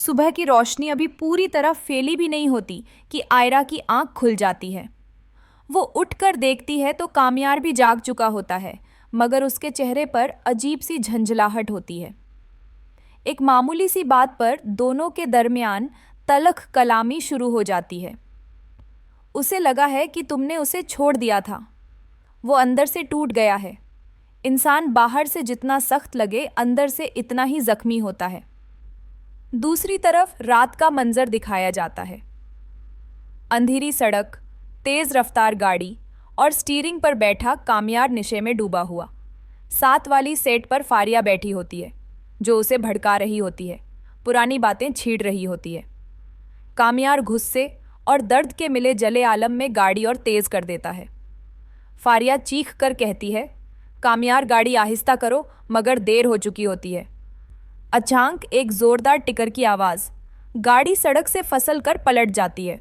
सुबह की रोशनी अभी पूरी तरह फैली भी नहीं होती कि आयरा की आंख खुल जाती है। वो उठकर देखती है तो कामयार भी जाग चुका होता है, मगर उसके चेहरे पर अजीब सी झंझलाहट होती है। एक मामूली सी बात पर दोनों के दरमियान तलख कलामी शुरू हो जाती है। उसे लगा है कि तुमने उसे छोड़ दिया था। वो अंदर से टूट गया है। इंसान बाहर से जितना सख्त लगे, अंदर से इतना ही जख्मी होता है। दूसरी तरफ रात का मंजर दिखाया जाता है। अंधेरी सड़क, तेज रफ्तार गाड़ी और स्टीयरिंग पर बैठा कामयार नशे में डूबा हुआ। साथ वाली सेट पर फारिया बैठी होती है, जो उसे भड़का रही होती है, पुरानी बातें छीड़ रही होती है। कामयार गुस्से और दर्द के मिले जले आलम में गाड़ी और तेज कर देता है। फारिया चीख कर कहती है, कामयार गाड़ी आहिस्ता करो, मगर देर हो चुकी होती है। अचानक एक जोरदार टिकर की आवाज़, गाड़ी सड़क से फिसल कर पलट जाती है।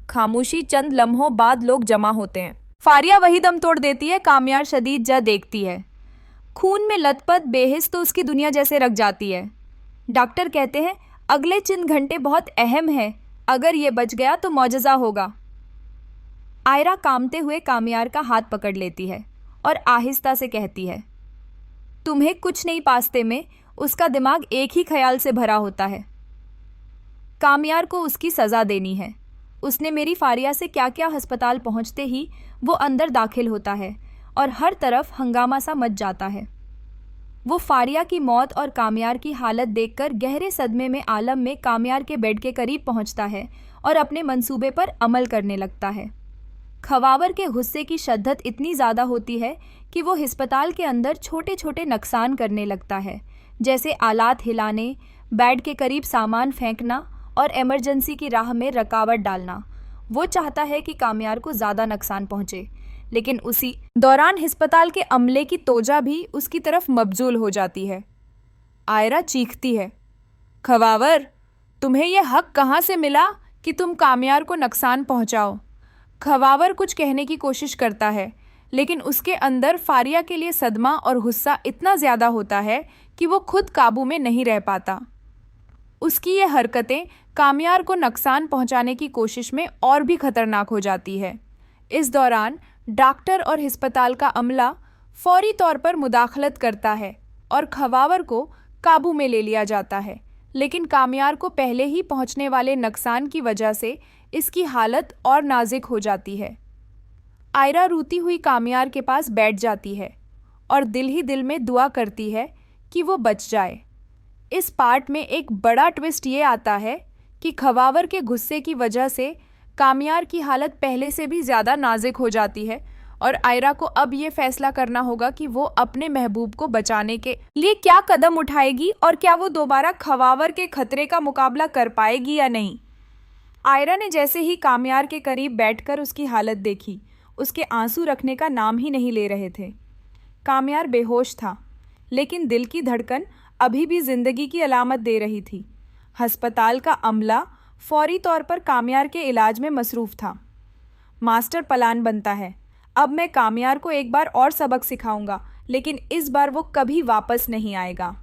खामोशी, चंद लम्हों बाद लोग जमा होते हैं। फारिया वही दम तोड़ देती है। कामयार शदीद जा देखती है। खून में लथपथ बेहिस तो उसकी दुनिया जैसे रख जाती है। डॉक्टर कहते हैं अगले चंद घंटे बहुत अहम है, अगर ये बच गया तो मौजज़ा होगा। आयरा कामते हुए कामयार का हाथ पकड़ लेती है और आहिस्ता से कहती है, तुम्हें कुछ नहीं पास्ते में। उसका दिमाग एक ही ख्याल से भरा होता है, कामयार को उसकी सज़ा देनी है। उसने मेरी फारिया से क्या क्या। अस्पताल पहुंचते ही वो अंदर दाखिल होता है और हर तरफ हंगामा सा मच जाता है। वो फारिया की मौत और कामयार की हालत देखकर गहरे सदमे में आलम में कामयार के बेड के करीब पहुंचता है और अपने मंसूबे पर अमल करने लगता है। खवावर के गुस्से की शद्दत इतनी ज़्यादा होती है कि वो अस्पताल के अंदर छोटे छोटे नुकसान करने लगता है, जैसे आलात हिलाने, बेड के करीब सामान फेंकना और इमरजेंसी की राह में रुकावट डालना। वो चाहता है कि कामयार को ज़्यादा नुकसान पहुंचे, लेकिन उसी दौरान अस्पताल के अमले की तोजा भी उसकी तरफ मबजूल हो जाती है। आयरा चीखती है, खवावर, तुम्हें यह हक कहाँ से मिला कि तुम कामयार को नुकसान पहुंचाओ? खवावर कुछ कहने की कोशिश करता है, लेकिन उसके अंदर फारिया के लिए सदमा और गुस्सा इतना ज़्यादा होता है कि वो खुद काबू में नहीं रह पाता। उसकी ये हरकतें कामयार को नुकसान पहुंचाने की कोशिश में और भी खतरनाक हो जाती है। इस दौरान डॉक्टर और अस्पताल का अमला फौरी तौर पर मुदाखलत करता है और खवावर को काबू में ले लिया जाता है, लेकिन कामयार को पहले ही पहुंचने वाले नुकसान की वजह से इसकी हालत और नाजुक हो जाती है। आयरा रोती हुई कामयार के पास बैठ जाती है और दिल ही दिल में दुआ करती है कि वो बच जाए। इस पार्ट में एक बड़ा ट्विस्ट ये आता है कि खवावर के गुस्से की वजह से कामयार की हालत पहले से भी ज़्यादा नाजुक हो जाती है और आयरा को अब ये फैसला करना होगा कि वो अपने महबूब को बचाने के लिए क्या कदम उठाएगी और क्या वो दोबारा खवावर के खतरे का मुकाबला कर पाएगी या नहीं। आयरा ने जैसे ही कामयार के करीब बैठकर उसकी हालत देखी, उसके आंसू रखने का नाम ही नहीं ले रहे थे। कामयार बेहोश था, लेकिन दिल की धड़कन अभी भी जिंदगी की अलामत दे रही थी। अस्पताल का अमला फौरी तौर पर कामयार के इलाज में मसरूफ़ था। मास्टर प्लान बनता है, अब मैं कामयार को एक बार और सबक सिखाऊंगा, लेकिन इस बार वो कभी वापस नहीं आएगा।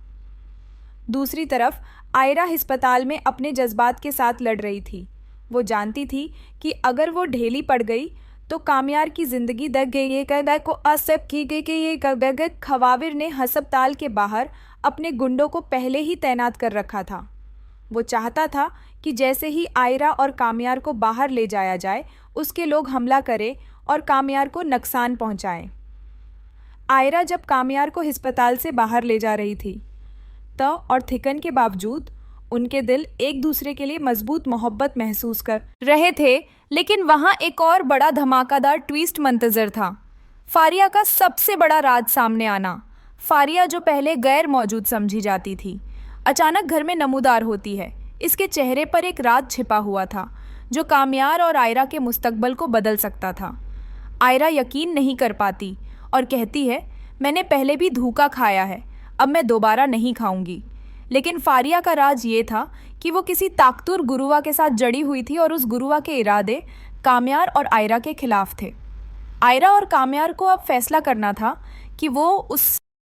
दूसरी तरफ आयरा अस्पताल में अपने जज्बात के साथ लड़ रही थी। वो जानती थी कि अगर वो ढेली पड़ गई तो कामयार की ज़िंदगी दग गई को असब की गई कि ये खवाविर ने अस्पताल के बाहर अपने गुंडों को पहले ही तैनात कर रखा था। वो चाहता था कि जैसे ही आयरा और कामयार को बाहर ले जाया जाए, उसके लोग हमला करें और कामयार को नुकसान पहुंचाएं। आयरा जब कामयार को अस्पताल से बाहर ले जा रही थी और थिकन के बावजूद उनके दिल एक दूसरे के लिए मजबूत मोहब्बत महसूस कर रहे थे, लेकिन वहाँ एक और बड़ा धमाकेदार ट्विस्ट मंतज़र था। फारिया का सबसे बड़ा राज सामने आना। फारिया, जो पहले गैर मौजूद समझी जाती थी, अचानक घर में नमूदार होती है। इसके चेहरे पर एक राज छिपा हुआ था जो कामयार और आयरा के मुस्तकबल को बदल सकता था। आयरा यकीन नहीं कर पाती और कहती है, मैंने पहले भी धोखा खाया है, अब मैं दोबारा नहीं खाऊंगी। लेकिन फारिया का राज ये था कि वो किसी ताकतवर गुरुआ के साथ जड़ी हुई थी और उस गुरुआ के इरादे कामयार और आयरा के खिलाफ थे। आयरा और कामयार को अब फैसला करना था कि वो उस